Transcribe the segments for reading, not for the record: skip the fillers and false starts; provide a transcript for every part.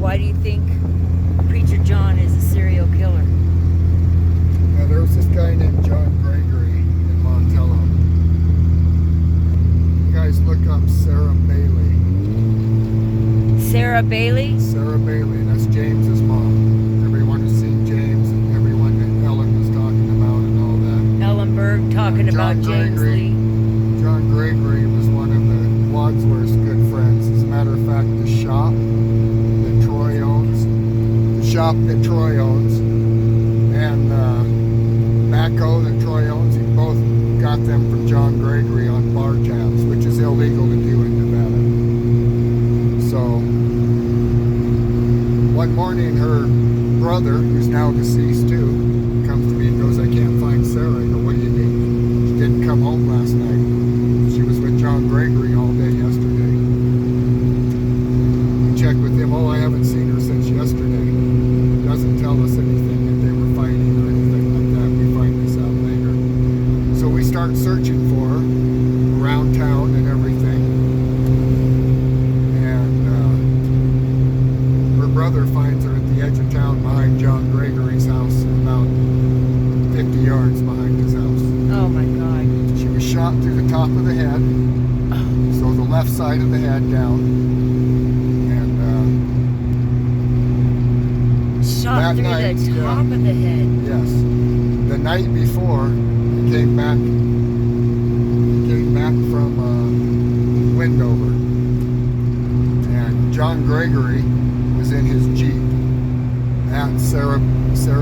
why do you think Preacher John is a serial killer? Now, there was this guy named John Gregory in Montello. You guys look up Sarah Bailey. Sarah Bailey? Sarah Bailey, that's James's mom. Everyone has seen James and everyone that Ellen was talking about and all that. Ellenberg talking about James Lee. John Gregory was one of the Wadsworth's good friends. As a matter of fact, the shop that Troy owns, and backhoe that Troy owns, he both got them from John Gregory on bar tabs, which is illegal to do in Nevada. So one morning, her brother, who's now deceased too, comes to me and goes, "I can't find Sarah." I go, "What do you mean?" "She didn't come home last night. She was with John Gregory all day yesterday." We checked with him. "Oh, I haven't seen her since yesterday." Doesn't tell us anything if they were fighting or anything like that. We find this out later. So we start searching for her around town and everything. And her brother finds her at the edge of town behind John Gregory's house, about 50 yards behind his house. Oh my God. She was shot through the top of the head, so the left side of the head down. And shot through night, the top of the head. yes, the night before, he came back from Wendover, and John Gregory was in his Jeep at Sarah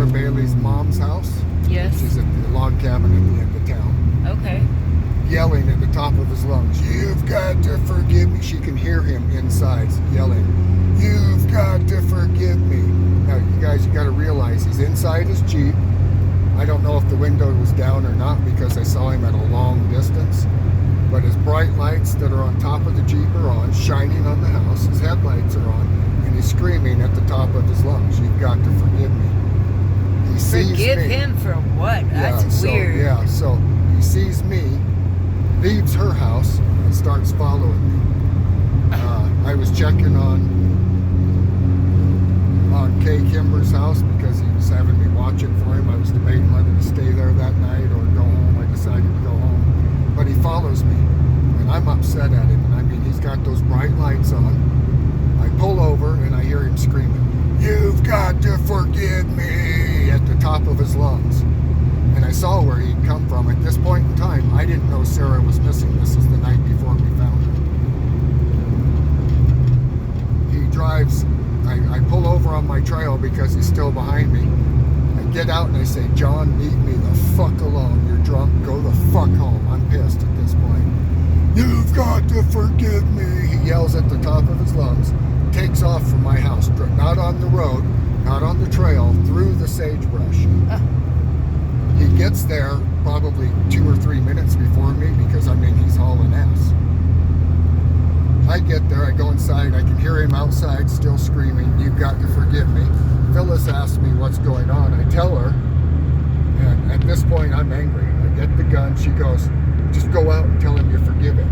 Bailey's mom's house. Yes. Which is a log cabin at the end of town. Okay. Yelling at the top of his lungs, "You've got to forgive me." She can hear him inside yelling, "You've got to forgive me." Now, you guys, you got to realize he's inside his Jeep. I don't know if the window was down or not because I saw him at a long distance. But his bright lights that are on top of the Jeep are on, shining on the house. His headlights are on, and he's screaming at the top of his lungs, "You've got to forgive me." He sees Forgive me. him for what? That's weird. So he sees me, leaves her house, and starts following me. I was checking on Kay Kimber's house because he was having me watching for him. I was debating whether to stay there that night or go home. I decided to go home. But he follows me, and I'm upset at him. And I mean, he's got those bright lights on. I pull over, and I hear him screaming, "You've got to forgive me," at the top of his lungs. And I saw where he'd come from. At this point in time, I didn't know Sarah was missing. This is the night before we found her. He drives. I pull over on my trail because he's still behind me. I get out and I say, "John, leave me the fuck alone. You're drunk. Go the fuck home." I'm pissed at this point. "You've got to forgive me," he yells at the top of his lungs. Takes off from my house. Not on the road, not on the trail, through the sagebrush. He gets there probably 2 or 3 minutes before me because, I mean, he's hauling ass. I get there, I go inside, I can hear him outside still screaming, "You've got to forgive me." Phyllis asks me what's going on. I tell her, and at this point I'm angry. I get the gun, she goes, "Just go out and tell him you forgive him."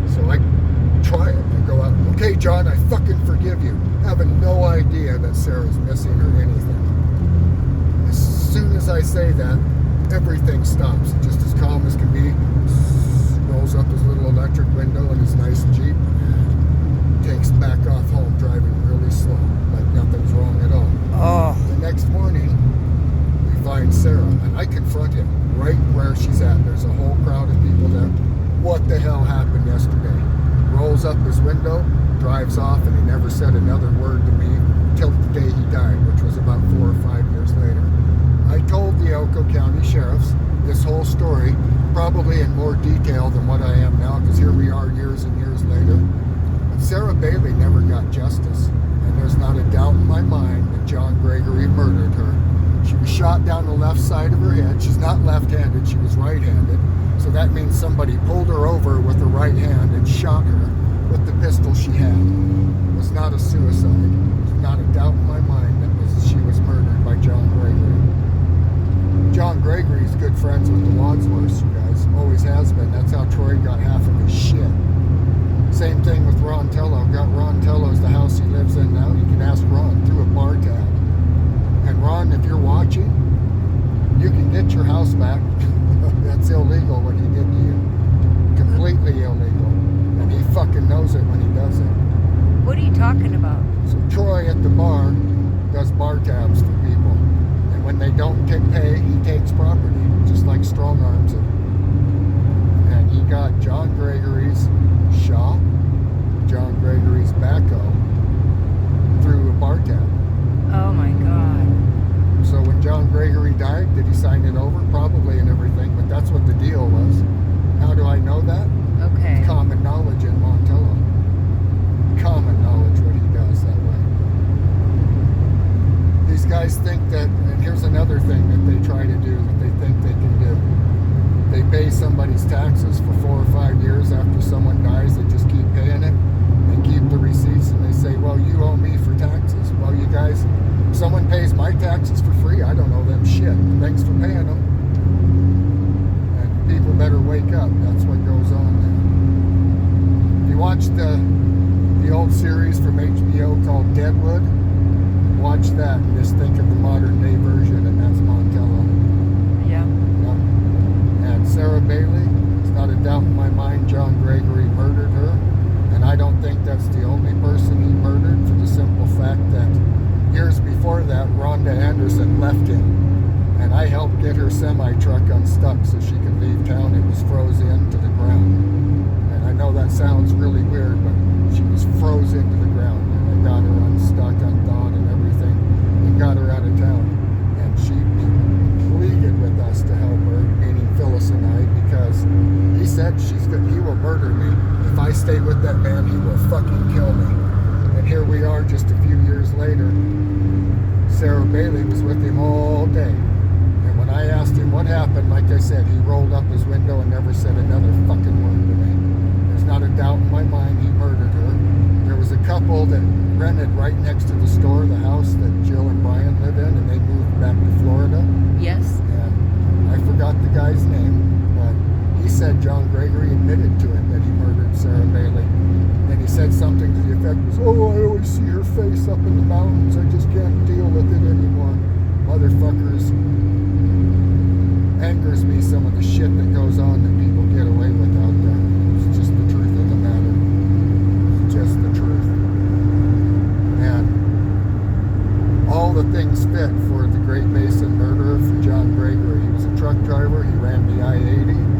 So I try it. I go out, "Okay, John, I fucking forgive you," having no idea that Sarah's missing or anything. As soon as I say that, everything stops, just as calm as can be. Rolls up his little electric window in his nice Jeep, takes back off home, driving really slow, like nothing's wrong at all. Oh. The next morning, we find Sarah, and I confront him right where she's at. There's a whole crowd of people there. "What the hell happened yesterday?" Rolls up his window, drives off, and he never said another word to me till the day he died, which was about 4 or 5 years later. I told the Elko County Sheriffs this whole story, probably in more detail than what I am now, because here we are years and years later. But Sarah Bailey never got justice, and there's not a doubt in my mind that John Gregory murdered her. She was shot down the left side of her head. She's not left-handed, she was right-handed. So that means somebody pulled her over with the right hand and shot her with the pistol she had. It was not a suicide. There's not a doubt in my mind that she was murdered by John Gregory. John Gregory's good friends with the Wadsworths, you guys. Always has been. That's how Troy got half of his shit. Same thing with Ron Tello. Got Ron Tello's the house he lives in now. You can ask Ron. house back. That's illegal what he did to you. Completely illegal. And he fucking knows it when he does it. What are you talking about? So Troy at the bar does bar tabs for people. And when they don't pay, he takes property, just like strong arms it. And he got John Gregory's shop, John Gregory's backhoe, through a bar tab. Oh my God. So when John Gregory died, did he sign it over? Probably, and everything, but that's what the deal was. How do I know that? Okay. It's common knowledge in Montello. Common knowledge what he does that way. These guys think that, and here's another thing that they try to do that they think they can do. They pay somebody's taxes for 4 or 5 years after someone dies. They just keep paying it and keep the receipts, and they say, well, you owe me for taxes. Well, you guys, if someone pays my taxes for free, I don't owe them shit. Thanks for paying them. And people better wake up. That's what goes on there. If you watch the old series from HBO called Deadwood, watch that and just think of the modern day version, and that's Montello. Yeah. Yep. And Sarah Bailey, it's not a doubt in my mind John Gregory murdered her, and I don't think that's the only person he murdered, for the simple fact that years before that, Rhonda Anderson left him, and I helped get her semi-truck unstuck so she could leave town. It was froze into the ground. And I know that sounds really weird, but she was froze into the ground, and I got her unstuck, unthawed, and everything, and got her out of town. And she pleaded with us to help her, meaning Phyllis and I, because he said he will murder me. If I stay with that man, he will fucking kill me. And here we are just a few years later. Sarah Bailey was with him all day. And when I asked him what happened, like I said, he rolled up his window and never said another fucking word to me. There's not a doubt in my mind he murdered her. There was a couple that rented right next to the store, the house that Jill and Brian live in, and they moved back to Florida. Yes. And I forgot the guy's name, but he said John Gregory admitted to him that he murdered Sarah Bailey. And he said something to the effect was, oh, I always see her face up in the mountains. I just can't deal with it anymore. Motherfuckers. Angers me, some of the shit that goes on that people get away with out there. It's just the truth of the matter. It's just the truth. And all the things fit for the Great Basin murderer for John Gregory. He was a truck driver. He ran the I-80.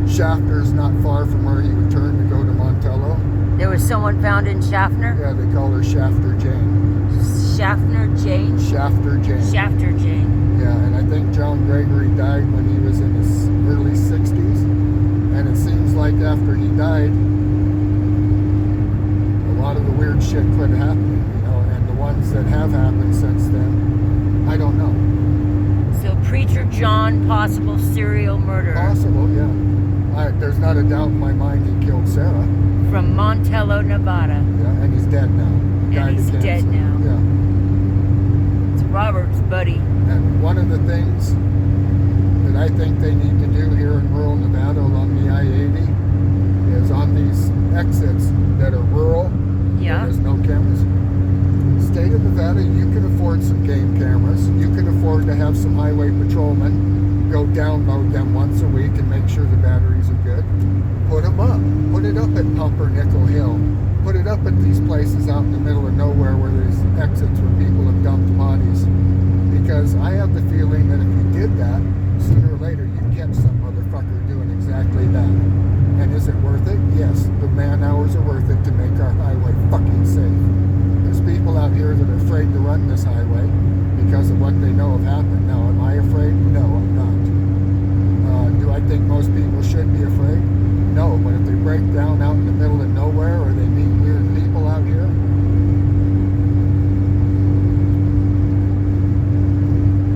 Shafter's not far from where he would turn to go to Montello. There was someone found in Schaffner? Yeah, they call her Shafter Jane. Schaffner Jane? Shafter Jane. Shafter Jane. Yeah, and I think John Gregory died when he was in his early 60s. And it seems like after he died, a lot of the weird shit quit happening, you know, and the ones that have happened since then, I don't know. So Preacher John, possible serial murderer. Possible, yeah. There's not a doubt in my mind he killed Sarah. From Montello, Nevada. Yeah, and he's dead now. And he's dead now. Yeah. It's Robert's buddy. And one of the things that I think they need to do here in rural Nevada along the I-80 is on these exits that are rural, Yeah. there's no cameras. State of Nevada, you can afford some game cameras. You can afford to have some highway patrolmen go download them once a week and make sure the batteries are good. Put them up. Put it up at Pumpernickel Hill. Put it up at these places out in the middle of nowhere where there's exits where people have dumped bodies. Because I have the feeling that if you did that, sooner or later you'd catch some motherfucker doing exactly that. And is it worth it? Yes. The man hours are worth it to make our highway fucking safe. There's people out here that are afraid to run this highway because of what they know have happened. Now, am I afraid? No, I'm not. Do I think most people should be afraid? No, but if they break down out in the middle of nowhere or they meet weird people out here,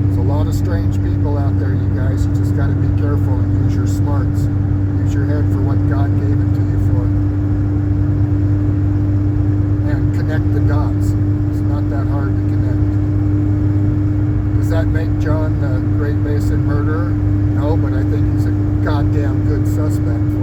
there's a lot of strange people out there, you guys. You just got to be careful and use your smarts. Use your head for what God gave it to you for. And connect the dots. It's not that hard to connect. Does that make John the Great Basin murderer? No, but I think he's a goddamn good suspect for